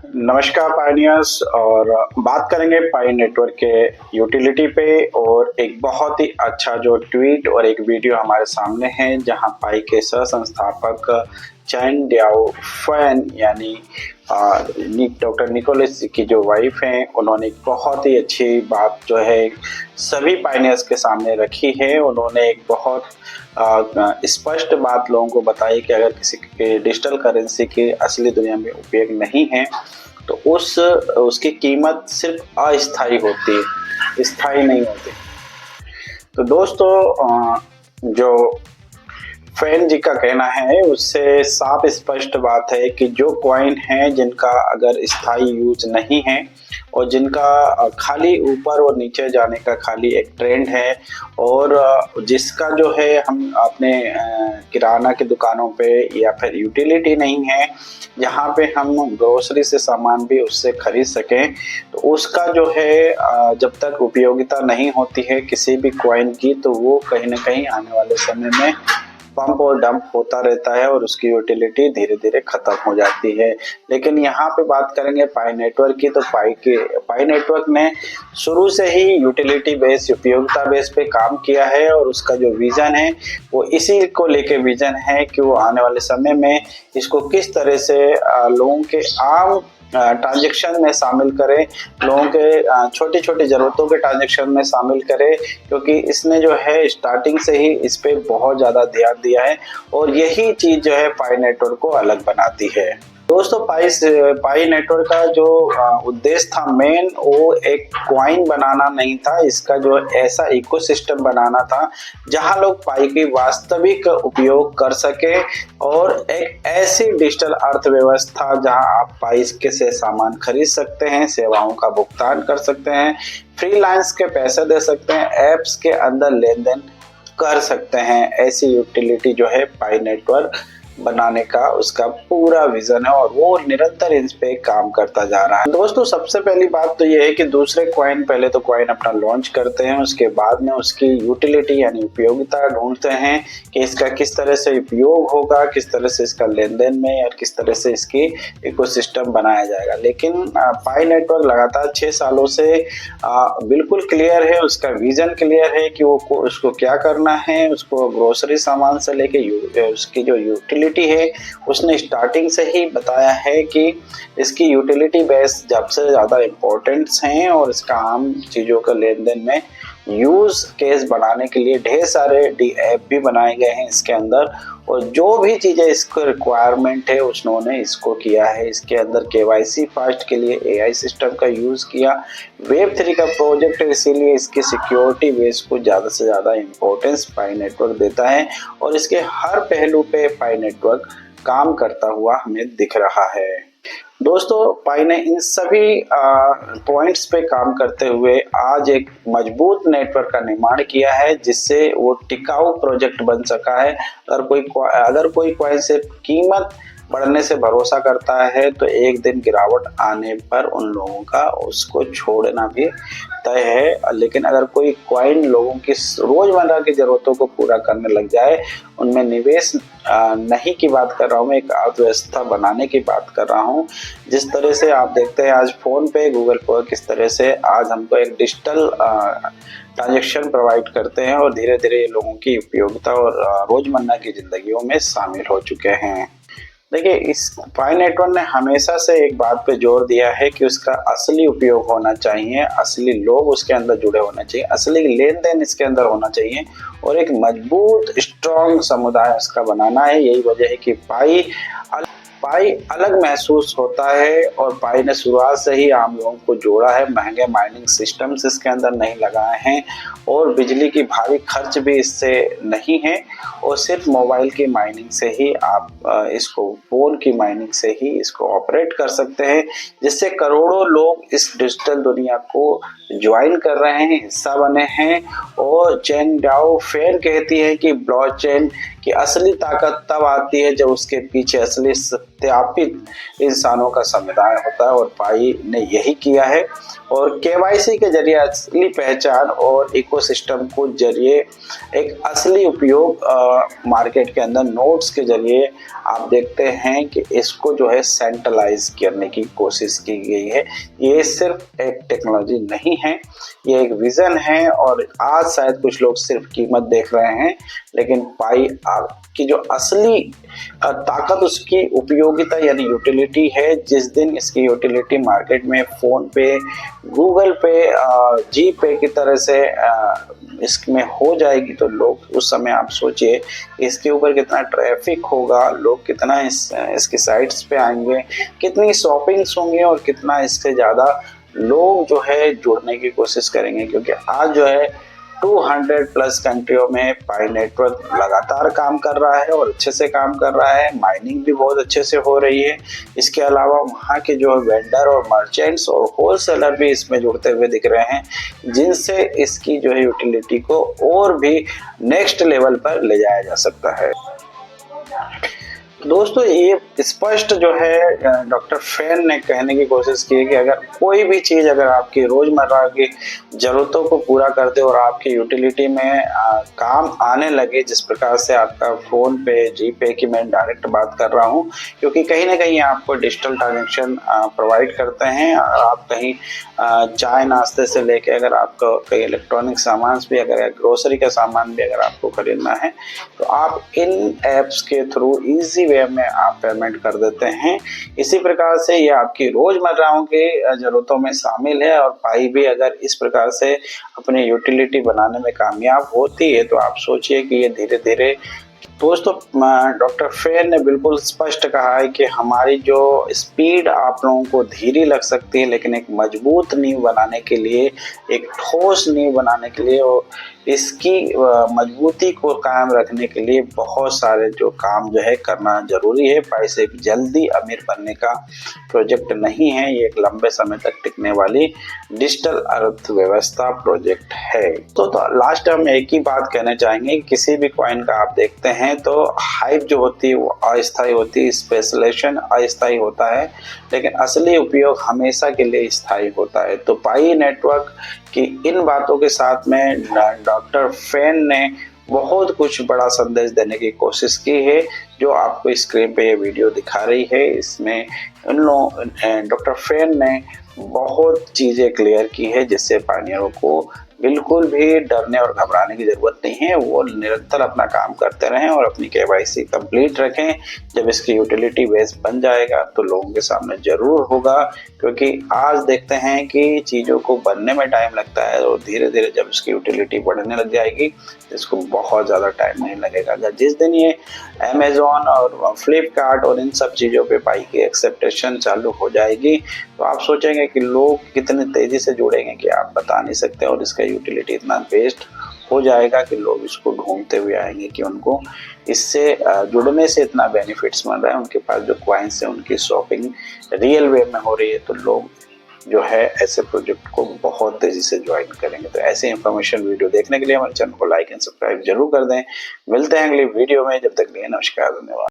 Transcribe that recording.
नमस्कार पायनियर्स। और बात करेंगे पाई नेटवर्क के यूटिलिटी पे। और एक बहुत ही अच्छा जो ट्वीट और एक वीडियो हमारे सामने है जहां पाई के सह संस्थापक चैन ड्याओ फैन यानी डॉक्टर निकोलस की जो वाइफ हैं, उन्होंने एक बहुत ही अच्छी बात जो है सभी पायनियर्स के सामने रखी है। उन्होंने एक बहुत स्पष्ट बात लोगों को बताई कि अगर किसी के डिजिटल करेंसी की असली दुनिया में उपयोग नहीं है तो उसकी कीमत सिर्फ अस्थायी होती है, स्थायी नहीं होती। तो दोस्तों, जो फैन जी का कहना है उससे साफ स्पष्ट बात है कि जो कॉइन है जिनका अगर स्थायी यूज नहीं है और जिनका खाली ऊपर और नीचे जाने का खाली एक ट्रेंड है, और जिसका जो है हम अपने किराना की दुकानों पे या फिर यूटिलिटी नहीं है जहाँ पे हम ग्रोसरी से सामान भी उससे खरीद सकें, तो उसका जो है जब तक उपयोगिता नहीं होती है किसी भी कॉइन की, तो वो कहीं ना कहीं आने वाले समय में पंप और डंप होता रहता है और उसकी यूटिलिटी धीरे धीरे खत्म हो जाती है। लेकिन यहाँ पे बात करेंगे पाई नेटवर्क की, तो पाई नेटवर्क ने शुरू से ही यूटिलिटी बेस, उपयोगिता बेस पे काम किया है और उसका जो विजन है वो इसी को लेके विजन है कि वो आने वाले समय में इसको किस तरह से लोगों के आम ट्रांजैक्शन में शामिल करें, लोगों के छोटी छोटी ज़रूरतों के ट्रांजैक्शन में शामिल करें, क्योंकि इसने जो है स्टार्टिंग से ही इस पे बहुत ज़्यादा ध्यान दिया है और यही चीज़ जो है पाई नेटवर्क को अलग बनाती है। दोस्तों, पाई नेटवर्क का जो उद्देश्य था मेन, वो एक कॉइन बनाना नहीं था, इसका जो ऐसा इकोसिस्टम बनाना था जहां लोग पाई की वास्तविक उपयोग कर सके और एक ऐसी डिजिटल अर्थव्यवस्था जहां आप पाई के से सामान खरीद सकते हैं, सेवाओं का भुगतान कर सकते हैं, फ्रीलांस के पैसे दे सकते हैं, ऐप्स के अंदर लेन देन कर सकते हैं। ऐसी यूटिलिटी जो है पाई नेटवर्क बनाने का उसका पूरा विजन है और वो निरंतर इस पे काम करता जा रहा है। दोस्तों, सबसे पहली बात तो ये है कि दूसरे कॉइन, पहले तो कॉइन अपना लॉन्च करते हैं, उसके बाद में उसकी यूटिलिटी यानी उपयोगिता ढूंढते हैं कि इसका किस तरह से उपयोग होगा, किस तरह से इसका लेन देन में और किस तरह से इसकी इकोसिस्टम बनाया जाएगा। लेकिन पाई नेटवर्क लगातार 6 सालों से बिल्कुल क्लियर है, उसका विजन क्लियर है कि वो उसको क्या करना है। उसको ग्रोसरी सामान से लेके उसकी जो यूटिलिटी है उसने स्टार्टिंग से ही बताया है कि इसकी यूटिलिटी बेस सबसे ज़्यादा इम्पोर्टेंट्स हैं और इसका आम चीज़ों का लेन देन में यूज़ केस बनाने के लिए ढेर सारे ऐप भी बनाए गए हैं इसके अंदर, और जो भी चीज़ें इसको रिक्वायरमेंट है उन्होंने इसको किया है। इसके अंदर KYC फास्ट के लिए AI सिस्टम का यूज़ किया। Web3 का प्रोजेक्ट है, इसीलिए इसकी सिक्योरिटी बेस को ज़्यादा से ज़्यादा इम्पोर्टेंस पाई नेटवर्क देता है और इसके हर पहलू पे पाई नेटवर्क काम करता हुआ हमें दिख रहा है। दोस्तों, पाई ने इन सभी पॉइंट्स पे काम करते हुए आज एक मजबूत नेटवर्क का निर्माण किया है जिससे वो टिकाऊ प्रोजेक्ट बन सका है। अगर कोई कॉइन से कीमत बढ़ने से भरोसा करता है तो एक दिन गिरावट आने पर उन लोगों का उसको छोड़ना भी तय है। लेकिन अगर कोई कॉइन लोगों की रोजमर्रा की जरूरतों को पूरा करने लग जाए, उनमें निवेश नहीं की बात कर रहा हूँ मैं, एक अर्थव्यवस्था बनाने की बात कर रहा हूँ। जिस तरह से आप देखते हैं आज फोन पे, गूगल पे किस तरह से आज हमको एक डिजिटल ट्रांजैक्शन प्रोवाइड करते हैं और धीरे धीरे लोगों की उपयोगिता और रोजमर्रा की जिंदगियों में शामिल हो चुके हैं। देखिए, इस पाई नेटवर्क ने हमेशा से एक बात पे जोर दिया है कि उसका असली उपयोग होना चाहिए, असली लोग उसके अंदर जुड़े होने चाहिए, असली लेन देन इसके अंदर होना चाहिए और एक मजबूत स्ट्रॉन्ग समुदाय उसका बनाना है। यही वजह है कि पाई अलग महसूस होता है और पाई ने शुरुआत से ही आम लोगों को जोड़ा है। महंगे माइनिंग सिस्टम्स इसके अंदर नहीं लगाए हैं और बिजली की भारी खर्च भी इससे नहीं है और सिर्फ मोबाइल की माइनिंग से ही आप इसको, फोन की माइनिंग से ही इसको ऑपरेट कर सकते हैं, जिससे करोड़ों लोग इस डिजिटल दुनिया को ज्वाइन कर रहे हैं, हिस्सा बने हैं। और चैन ड्याओ फैन कहती है कि ब्लॉकचेन की असली ताकत तब आती है जब उसके पीछे असली सत्यापित इंसानों का समुदाय होता है और पाई ने यही किया है। और केवाईसी के जरिए असली पहचान और इकोसिस्टम को जरिए एक असली उपयोग मार्केट के अंदर नोट्स के जरिए आप देखते हैं कि इसको जो है सेंट्रलाइज करने की कोशिश की गई है। ये सिर्फ एक टेक्नोलॉजी नहीं है, ये एक विजन है। और आज शायद कुछ लोग सिर्फ कीमत देख रहे हैं, लेकिन पाई की जो असली ताकत उसकी उपयोगिता यानी यूटिलिटी है। जिस दिन इसकी यूटिलिटी मार्केट में फोन पे, गूगल पे, जी पे की तरह से इसमें हो जाएगी तो लोग उस समय आप सोचिए इसके ऊपर कितना ट्रैफिक होगा, लोग कितना इसकी साइट्स पे आएंगे, कितनी शॉपिंग्स होंगी और कितना इससे ज़्यादा लोग जो है जुड़ने की कोशिश करेंगे। क्योंकि आज जो है 200 प्लस कंट्रियों में पाई नेटवर्क लगातार काम कर रहा है और अच्छे से काम कर रहा है। माइनिंग भी बहुत अच्छे से हो रही है। इसके अलावा वहाँ के जो वेंडर और मर्चेंट्स और होलसेलर भी इसमें जुड़ते हुए दिख रहे हैं, जिनसे इसकी जो है यूटिलिटी को और भी नेक्स्ट लेवल पर ले जाया जा सकता है। दोस्तों, ये स्पष्ट जो है डॉक्टर फेन ने कहने की कोशिश की है कि अगर कोई भी चीज़ अगर आपकी रोज़मर्रा की ज़रूरतों को पूरा कर दे और आपकी यूटिलिटी में काम आने लगे, जिस प्रकार से आपका फ़ोन पे, जी पे की मैं डायरेक्ट बात कर रहा हूँ, क्योंकि कहीं ना कहीं आपको डिजिटल ट्रांजेक्शन प्रोवाइड करते हैं। आप कहीं चाय नाश्ते से लेके अगर आपको कहीं इलेक्ट्रॉनिक सामान भी, अगर ग्रोसरी का सामान भी अगर आपको खरीदना है तो आप इन ऐप्स के थ्रू ईजी वे में आप पेमेंट कर देते हैं। इसी प्रकार से ये आपकी रोजमर्राओं की जरूरतों में शामिल है। और पाई भी अगर इस प्रकार से अपनी यूटिलिटी बनाने में कामयाब होती है तो आप सोचिए कि ये धीरे धीरे, दोस्तों डॉक्टर फेन ने बिल्कुल स्पष्ट कहा है कि हमारी जो स्पीड आप लोगों को धीरे लग सकती है, लेकिन एक मजबूत नींव बनाने के लिए, एक ठोस नींव बनाने के लिए और इसकी मजबूती को कायम रखने के लिए बहुत सारे जो काम जो है करना जरूरी है। पाई से जल्दी अमीर बनने का प्रोजेक्ट नहीं है, ये एक लंबे समय तक टिकने वाली डिजिटल अर्थव्यवस्था प्रोजेक्ट है। तो लास्ट हम एक ही बात कहना चाहेंगे, किसी भी कॉइन का आप देखते हैं तो हाइप जो होती है वो अस्थायी होती है, स्पेशलाइजेशन अस्थायी होता है, लेकिन असली उपयोग हमेशा के लिए स्थायी होता है। तो पाई नेटवर्क की इन बातों के साथ में डॉक्टर फेन ने बहुत कुछ बड़ा संदेश देने की कोशिश की है, जो आपको स्क्रीन पे ये वीडियो दिखा रही है। इसमें डॉक्टर फेन ने बहुत चीज़ें क्लियर की है, जिससे पायनियरों को बिल्कुल भी डरने और घबराने की ज़रूरत नहीं है। वो निरंतर अपना काम करते रहें और अपनी केवाईसी कंप्लीट रखें। जब इसकी यूटिलिटी बेस बन जाएगा तो लोगों के सामने ज़रूर होगा, क्योंकि आज देखते हैं कि चीज़ों को बनने में टाइम लगता है और धीरे धीरे जब इसकी यूटिलिटी बढ़ने लग जाएगी तो इसको बहुत ज़्यादा टाइम नहीं लगेगा। अगर जिस दिन ये अमेज़ॉन और फ्लिपकार्ट और इन सब चीज़ों पे पाई की एक्सेप्टेशन चालू हो जाएगी तो आप सोचेंगे कि लोग कितने तेज़ी से जुड़ेंगे कि आप बता नहीं सकते। और इसका यूटिलिटी इतना बेस्ट हो जाएगा कि लोग इसको ढूंढते हुए आएंगे कि उनको इससे जुड़ने से इतना बेनिफिट्स मिल रहा है। उनके पास जो कॉइन्स है उनकी शॉपिंग रियल वे में हो रही है, तो लोग जो है ऐसे प्रोजेक्ट को बहुत तेजी से ज्वाइन करेंगे। तो ऐसे इंफॉर्मेशन वीडियो देखने के लिए हमारे चैनल को लाइक एंड सब्सक्राइब जरूर कर दें। मिलते हैं अगली वीडियो में, जब तक लिए नमस्कार, धन्यवाद।